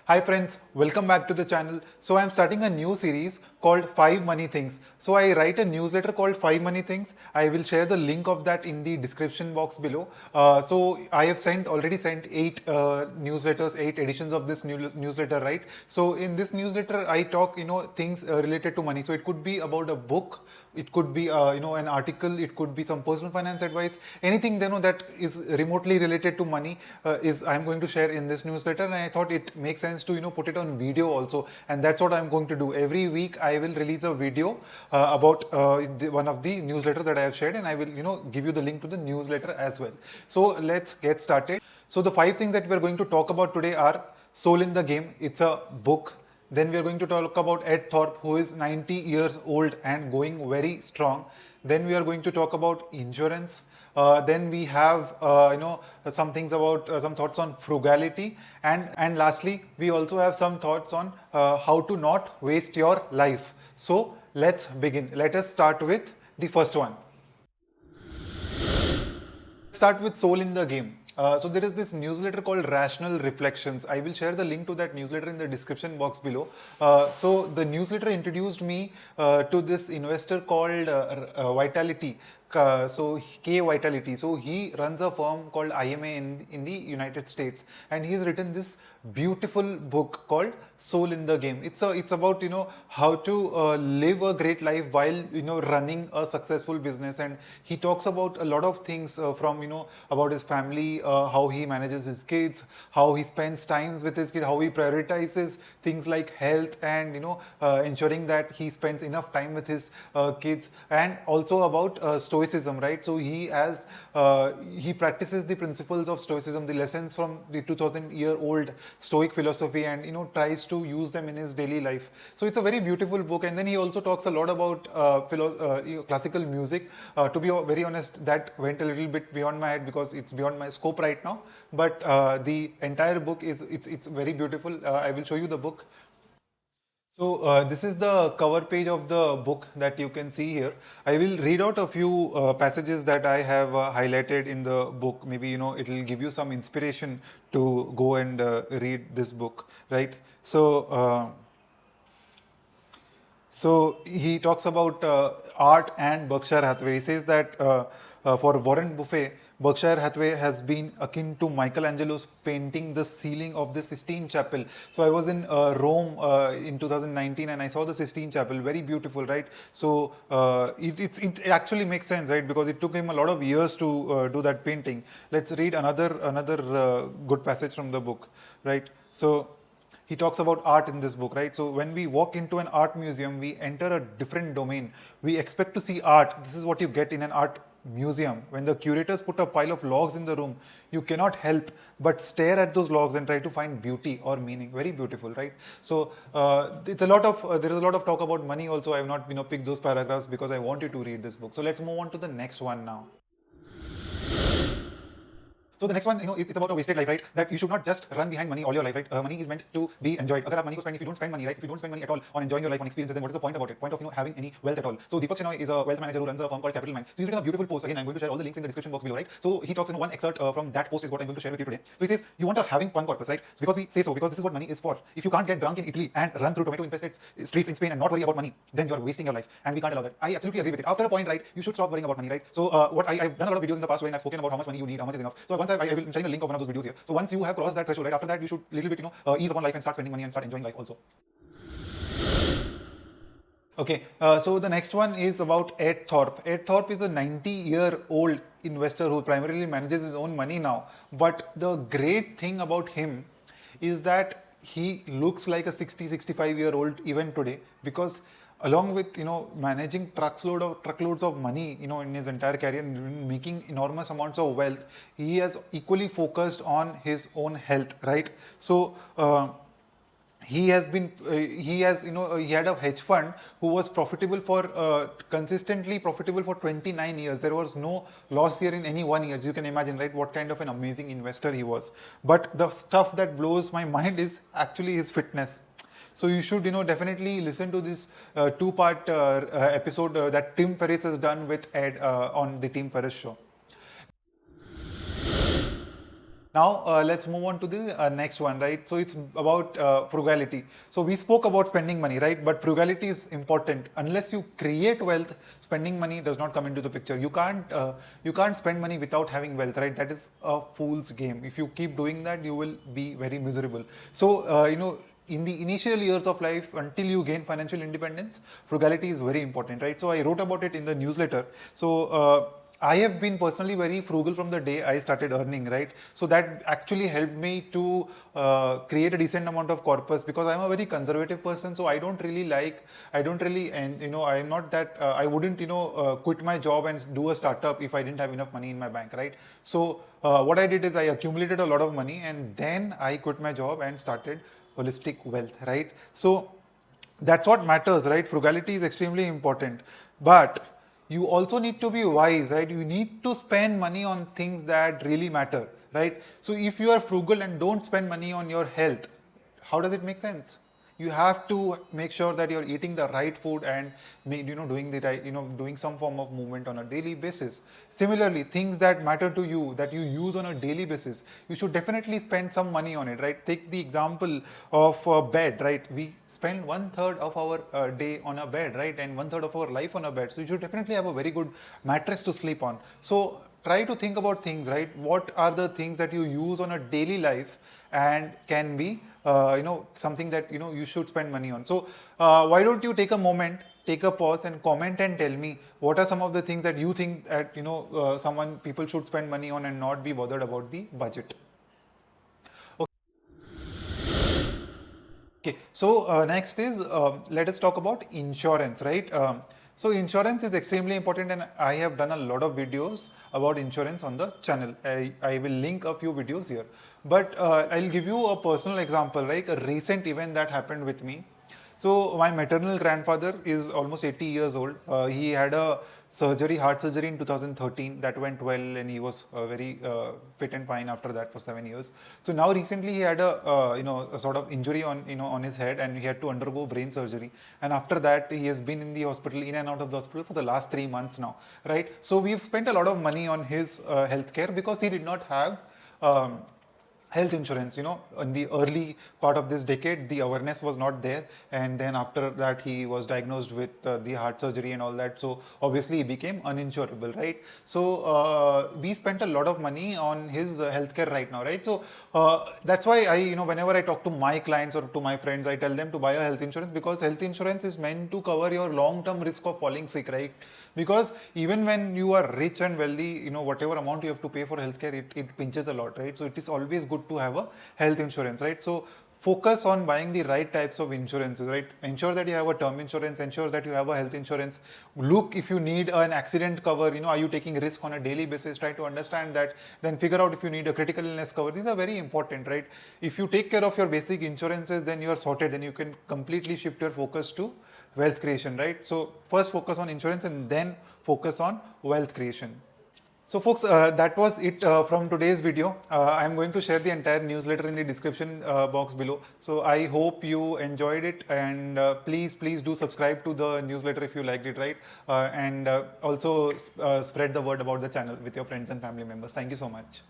Hi friends, welcome back to the channel. So I'm starting a new series called 5 Money Things. So I write a newsletter called 5 Money Things. I will share the link of that in the description box below. So I have already sent 8 newsletters, 8 editions of this newsletter, right? So in this newsletter, I talk, things related to money. So it could be about a book, it could be an article, it could be some personal finance advice, anything that is remotely related to money is I'm going to share in this newsletter. And I thought it makes sense to put it on video also, and that's what I'm going to do. Every week I will release a video about one of the newsletters that I have shared, and I will give you the link to the newsletter as well. So let's get started. So the 5 things that we're going to talk about today are Soul in the Game. It's a book. Then we are going to talk about Ed Thorpe, who is 90 years old and going very strong. Then we are going to talk about insurance. Then we have some things about some thoughts on frugality, and lastly we also have some thoughts on how to not waste your life. So let's begin. Let us start with the first one. Start with Soul in the Game. So there is this newsletter called Rational Reflections. I will share the link to that newsletter in the description box below. So the newsletter introduced me to this investor called Vitality. So K Vitality. So he runs a firm called IMA in the United States, and he's written this beautiful book called Soul in the Game. It's about how to live a great life while running a successful business, and he talks about a lot of things from about his family, how he manages his kids, how he spends time with his kid, how he prioritizes things like health, and ensuring that he spends enough time with his kids, and also about stoicism, right? So he practices the principles of stoicism, the lessons from the 2000-year-old stoic philosophy, and tries to use them in his daily life. So it's a very beautiful book. And then he also talks a lot about classical music. To be very honest, that went a little bit beyond my head because it's beyond my scope right now, but the entire book it's very beautiful. I will show you the book. So this is the cover page of the book that you can see here. I will read out a few passages that I have highlighted in the book. Maybe it will give you some inspiration to go and read this book, right? So he talks about art and Berkshire Hathaway. He says that for Warren Buffett, Berkshire Hathaway has been akin to Michelangelo's painting the ceiling of the Sistine Chapel. So I was in Rome in 2019, and I saw the Sistine Chapel. Very beautiful, right? So it actually makes sense, right? Because it took him a lot of years to do that painting. Let's read another good passage from the book, right? So he talks about art in this book, right? So when we walk into an art museum, we enter a different domain. We expect to see art. This is what you get in an art museum. When the curators put a pile of logs in the room, you cannot help but stare at those logs and try to find beauty or meaning. Very beautiful, right? So it's a lot of there is a lot of talk about money also. I have not picked those paragraphs because I want you to read this book. So let's move on to the next one now. So the next one, it's about a wasted life, right? That you should not just run behind money all your life, right? Money is meant to be enjoyed. Agar aap money ko spend, if you don't spend money, right? If you don't spend money at all on enjoying your life, on experiences, then what is the point about it? Point of having any wealth at all. So Deepak Shenoy is a wealth manager who runs a firm called Capital Mind. So he's written a beautiful post. Again, I'm going to share all the links in the description box below, right? So he talks, one excerpt from that post is what I'm going to share with you today. So he says, you want a having fun corpus, right? So because we say so, because this is what money is for. If you can't get drunk in Italy and run through tomato infested streets in Spain and not worry about money, then you're wasting your life, and we can't allow that. I absolutely agree with it. After a point, right, you should stop worrying about money, right? So what I've done a lot of videos in the past where I've spoken about how much money you need, how much is enough. So once I'm sharing a link of one of those videos here. So once you have crossed that threshold, right, after that you should little bit ease upon life and start spending money and start enjoying life also. Okay, so the next one is about Ed Thorpe. Ed Thorpe is a 90-year-old investor who primarily manages his own money now. But the great thing about him is that he looks like a 65-year-old even today, because along with managing truckloads of money in his entire career and making enormous amounts of wealth, he has equally focused on his own health, right? So he has been he had a hedge fund who was profitable for consistently profitable for 29 years. There was no loss year in any 1 year. So you can imagine, right, what kind of an amazing investor he was. But the stuff that blows my mind is actually his fitness. So you should definitely listen to this two-part episode that Tim Ferriss has done with Ed on the Tim Ferriss show. Now let's move on to the next one, right? So it's about frugality. So we spoke about spending money, right? But frugality is important. Unless you create wealth, spending money does not come into the picture. You can't spend money without having wealth, right? That is a fool's game. If you keep doing that, you will be very miserable. So in the initial years of life, until you gain financial independence, frugality is very important, right? So I wrote about it in the newsletter. So I have been personally very frugal from the day I started earning, right? So that actually helped me to create a decent amount of corpus, because I'm a very conservative person. So I don't really, and I'm not that, I wouldn't, quit my job and do a startup if I didn't have enough money in my bank, right? So what I did is I accumulated a lot of money, and then I quit my job and started holistic wealth, right? So that's what matters, right? Frugality is extremely important, but you also need to be wise, right? You need to spend money on things that really matter, right? So if you are frugal and don't spend money on your health, how does it make sense? You have to make sure that you're eating the right food and doing the right, doing some form of movement on a daily basis. Similarly, things that matter to you, that you use on a daily basis, you should definitely spend some money on it, right? Take the example of a bed, right? We spend one third of our day on a bed, right? And one third of our life on a bed. So you should definitely have a very good mattress to sleep on. So try to think about things, right? What are the things that you use on a daily life and can be something that you should spend money on. So why don't you take a moment, take a pause, and comment and tell me what are some of the things that you think that someone people should spend money on and not be bothered about the budget. Okay, so next is let us talk about insurance, right? So insurance is extremely important, and I have done a lot of videos about insurance on the channel. I will link a few videos here, but I'll give you a personal example, like a recent event that happened with me. So my maternal grandfather is almost 80 years old. He had a heart surgery in 2013 that went well, and he was very fit and fine after that for 7 years. So now recently he had a sort of injury on his head, and he had to undergo brain surgery. And after that he has been in the hospital, in and out of the hospital for the last 3 months now, right? So we've spent a lot of money on his healthcare because he did not have. Health insurance. In the early part of this decade, the awareness was not there, and then after that he was diagnosed with the heart surgery and all that. So obviously he became uninsurable, right? So we spent a lot of money on his healthcare right now, right? So that's why whenever I talk to my clients or to my friends, I tell them to buy a health insurance, because health insurance is meant to cover your long term risk of falling sick, right? Because even when you are rich and wealthy, whatever amount you have to pay for healthcare, it pinches a lot, right? So it is always good to have a health insurance, right? So focus on buying the right types of insurances, right? Ensure that you have a term insurance, ensure that you have a health insurance. Look, if you need an accident cover, are you taking risk on a daily basis? Try to understand that, then figure out if you need a critical illness cover. These are very important, right? If you take care of your basic insurances, then you are sorted, then you can completely shift your focus to wealth creation, right? So first focus on insurance and then focus on wealth creation. So folks, that was it from today's video. I'm going to share the entire newsletter in the description box below. So I hope you enjoyed it, and please do subscribe to the newsletter if you liked it, right? And also spread the word about the channel with your friends and family members. Thank you so much.